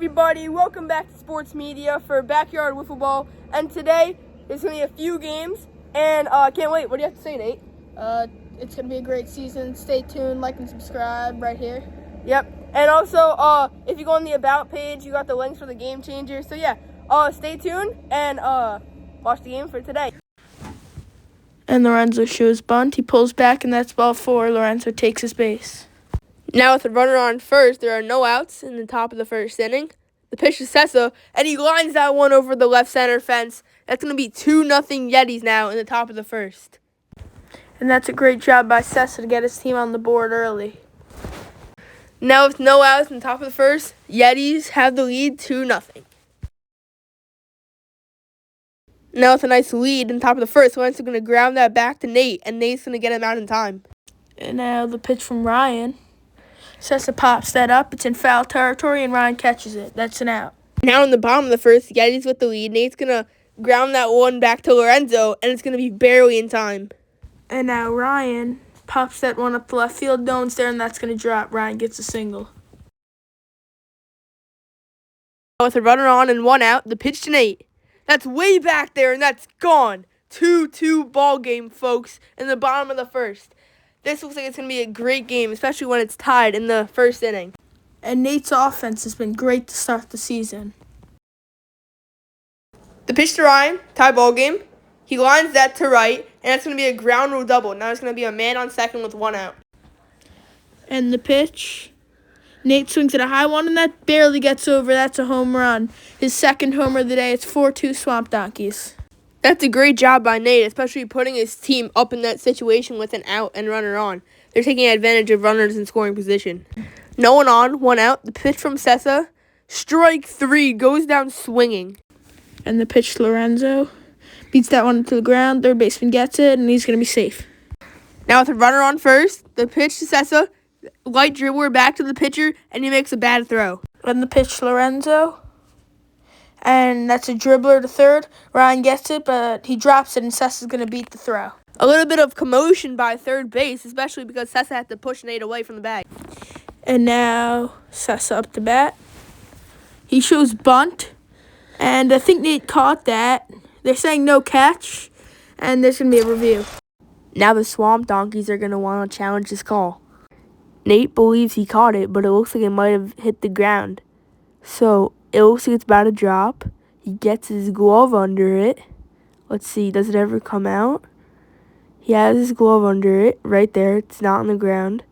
everybody, welcome back to Sports Media for Backyard Wiffleball. And today, there's going to be a few games, and can't wait. What do you have to say, Nate? It's going to be a great season. Stay tuned, like and subscribe right here. Yep. And also, if you go on the About page, you got the links for the game changer. So yeah, stay tuned and watch the game for today. And Lorenzo shows bunt. He pulls back, and that's ball 4. Lorenzo takes his base. Now with the runner on first, there are no outs in the top of the first inning. The pitch to Sessa, and he lines that one over the left center fence. That's going to be 2-0 Yetis now in the top of the first. And that's a great job by Sessa to get his team on the board early. Now with no outs in the top of the first, Yetis have the lead 2-0. Now with a nice lead in the top of the first, Lorenzo's going to ground that back to Nate, and Nate's going to get him out in time. And now the pitch from Ryan. Sessa pops that up. It's in foul territory, and Ryan catches it. That's an out. Now in the bottom of the first, Yetis with the lead. Nate's going to ground that one back to Lorenzo, and it's going to be barely in time. And now Ryan pops that one up the left field. No one's there, and that's going to drop. Ryan gets a single. With a runner on and one out, the pitch to Nate. That's way back there, and that's gone. 2-2 ball game, folks, in the bottom of the first. This looks like it's going to be a great game, especially when it's tied in the first inning. And Nate's offense has been great to start the season. The pitch to Ryan, tie ball game. He lines that to right, and that's going to be a ground rule double. Now it's going to be a man on second with one out. And the pitch, Nate swings at a high one, and that barely gets over. That's a home run. His second homer of the day. It's 4-2 Swamp Donkeys. That's a great job by Nate, especially putting his team up in that situation with an out and runner on. They're taking advantage of runners in scoring position. No one on, one out. The pitch from Sessa, strike 3, goes down swinging. And the pitch to Lorenzo, beats that one to the ground. Third baseman gets it, and he's going to be safe. Now with a runner on first, the pitch to Sessa, light dribbler back to the pitcher, and he makes a bad throw. And the pitch to Lorenzo, and that's a dribbler to third. Ryan gets it, but he drops it, and Sessa's going to beat the throw. A little bit of commotion by third base, especially because Sessa had to push Nate away from the bag. And now Sessa up to bat. He shows bunt, and I think Nate caught that. They're saying no catch, and there's going to be a review. Now the Swamp Donkeys are going to want to challenge this call. Nate believes he caught it, but it looks like it might have hit the ground. So it looks like it's about to drop. He gets his glove under it. Let's see, does it ever come out? He has his glove under it, right there. It's not on the ground.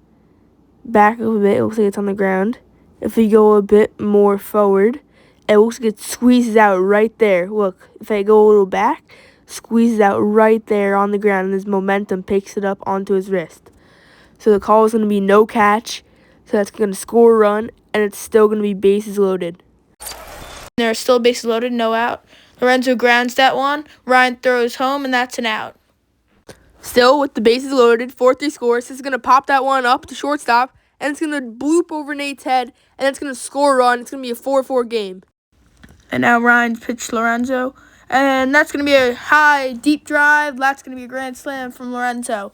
Back up a bit, it looks like it's on the ground. If we go a bit more forward, it looks like it squeezes out right there. Look, if I go a little back, squeezes out right there on the ground, and his momentum picks it up onto his wrist. So the call is going to be no catch, so that's going to score a run, and it's still going to be bases loaded. There are still bases loaded, no out. Lorenzo grounds that one. Ryan throws home, and that's an out. Still, with the bases loaded, 4-3 scores. This is going to pop that one up to shortstop, and it's going to bloop over Nate's head, and it's going to score a run. It's going to be a 4-4 game. And now Ryan's pitch to Lorenzo, and that's going to be a high, deep drive. That's going to be a grand slam from Lorenzo.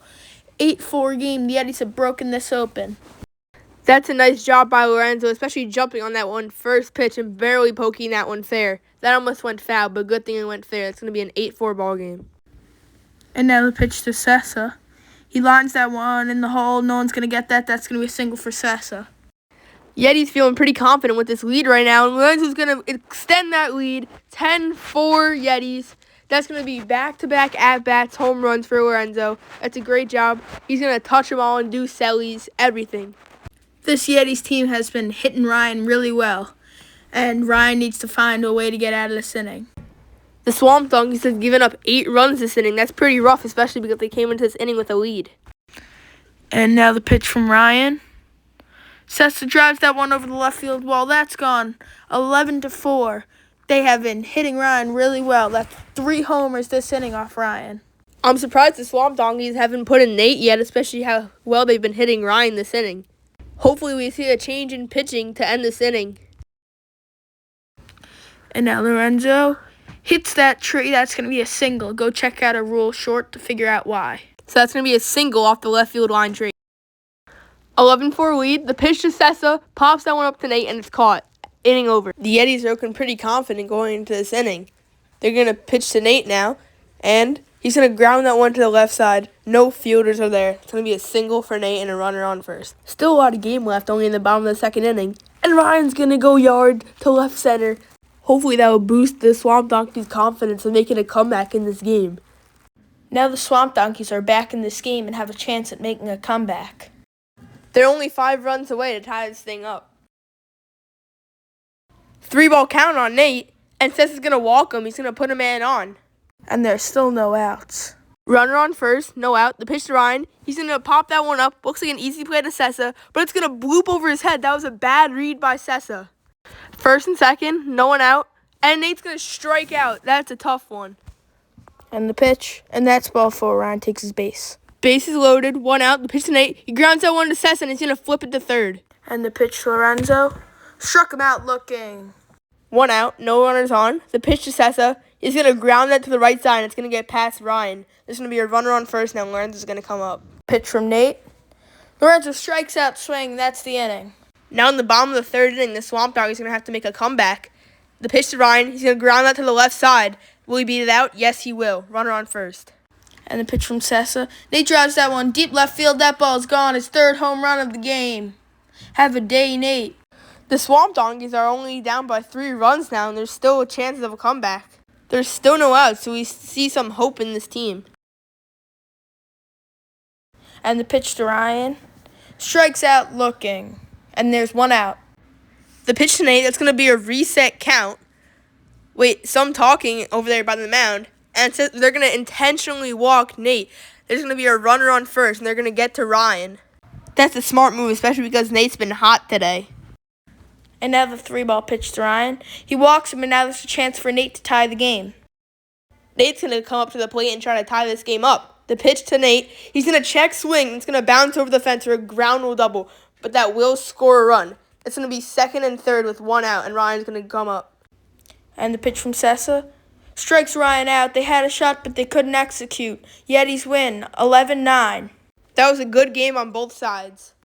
8-4 game. The Yetis have broken this open. That's a nice job by Lorenzo, especially jumping on that one first pitch and barely poking that one fair. That almost went foul, but good thing it went fair. It's going to be an 8-4 ball game. And now the pitch to Sessa. He lines that one in the hole. No one's going to get that. That's going to be a single for Sessa. Yeti's feeling pretty confident with this lead right now, and Lorenzo's going to extend that lead. 10-4 Yetis. That's going to be back-to-back at-bats, home runs for Lorenzo. That's a great job. He's going to touch them all and do sellies, everything. This Yetis team has been hitting Ryan really well, and Ryan needs to find a way to get out of this inning. The Swamp Donkeys have given up 8 runs this inning. That's pretty rough, especially because they came into this inning with a lead. And now the pitch from Ryan. Sessa drives that one over the left field wall. That's gone. 11-4. They have been hitting Ryan really well. That's 3 homers this inning off Ryan. I'm surprised the Swamp Donkeys haven't put in Nate yet, especially how well they've been hitting Ryan this inning. Hopefully we see a change in pitching to end this inning. And now Lorenzo hits that tree. That's going to be a single. Go check out a rule short to figure out why. So that's going to be a single off the left field line tree. 11-4 lead. The pitch to Sessa pops that one up to Nate, and it's caught. Inning over. The Yetis are looking pretty confident going into this inning. They're going to pitch to Nate now, and he's going to ground that one to the left side. No fielders are there. It's going to be a single for Nate and a runner on first. Still a lot of game left, only in the bottom of the second inning. And Ryan's going to go yard to left center. Hopefully that will boost the Swamp Donkeys' confidence in making a comeback in this game. Now the Swamp Donkeys are back in this game and have a chance at making a comeback. They're only 5 runs away to tie this thing up. 3-ball count on Nate, and Seth is going to walk him. He's going to put a man on. And there's still no outs. Runner on first, no out. The pitch to Ryan. He's going to pop that one up. Looks like an easy play to Sessa, but it's going to bloop over his head. That was a bad read by Sessa. First and second, no one out. And Nate's going to strike out. That's a tough one. And the pitch, and that's ball 4. Ryan takes his base. Bases loaded, 1 out. The pitch to Nate. He grounds that one to Sessa, and he's going to flip it to third. And the pitch to Lorenzo. Struck him out looking. 1 out, no runners on. The pitch to Sessa. He's going to ground that to the right side, and it's going to get past Ryan. There's going to be a runner on first now. Lorenzo's going to come up. Pitch from Nate. Lorenzo strikes out swing. That's the inning. Now in the bottom of the third inning, the Swamp Dog is going to have to make a comeback. The pitch to Ryan. He's going to ground that to the left side. Will he beat it out? Yes, he will. Runner on first. And the pitch from Sessa. Nate drives that one deep left field. That ball's gone. His 3rd home run of the game. Have a day, Nate. The Swamp Donkeys are only down by 3 runs now, and there's still a chance of a comeback. There's still no outs, so we see some hope in this team. And the pitch to Ryan. Strikes out looking. And there's 1 out. The pitch to Nate, that's going to be a reset count. Wait, some talking over there by the mound. And they're going to intentionally walk Nate. There's going to be a runner on first, and they're going to get to Ryan. That's a smart move, especially because Nate's been hot today. And now the 3-ball pitch to Ryan. He walks him, and now there's a chance for Nate to tie the game. Nate's going to come up to the plate and try to tie this game up. The pitch to Nate. He's going to check swing. And it's going to bounce over the fence for a ground rule double. But that will score a run. It's going to be second and third with 1 out, and Ryan's going to come up. And the pitch from Sessa. Strikes Ryan out. They had a shot, but they couldn't execute. Yetis win, 11-9. That was a good game on both sides.